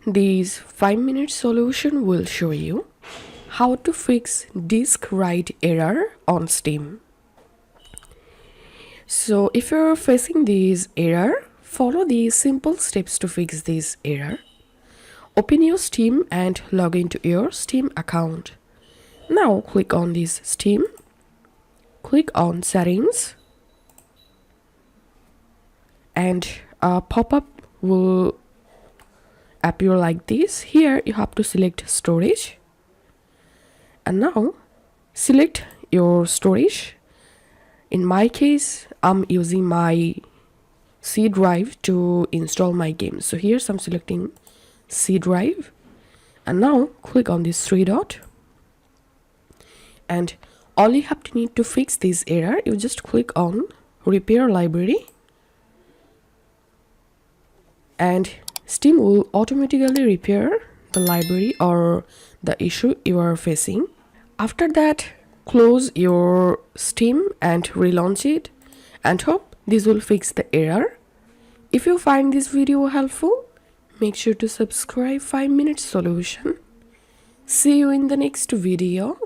This 5-minute solution will show you how to fix disk write error on Steam. So if you're facing this error, follow these simple steps to fix this error. Open your Steam and log into your Steam account. Now click on this Steam. Click on Settings. And a pop-up will appear like this. Here you have to select storage. And now select your storage. In my case, I'm using my C drive to install my game. So here I'm selecting C drive. And now click on this three dot. And all you have to need to fix this error, you just click on repair library. And Steam will automatically repair the library or the issue you are facing. After that, close your Steam and relaunch it, and hope this will fix the error. If you find this video helpful, make sure to subscribe 5-minute solution. See you in the next video.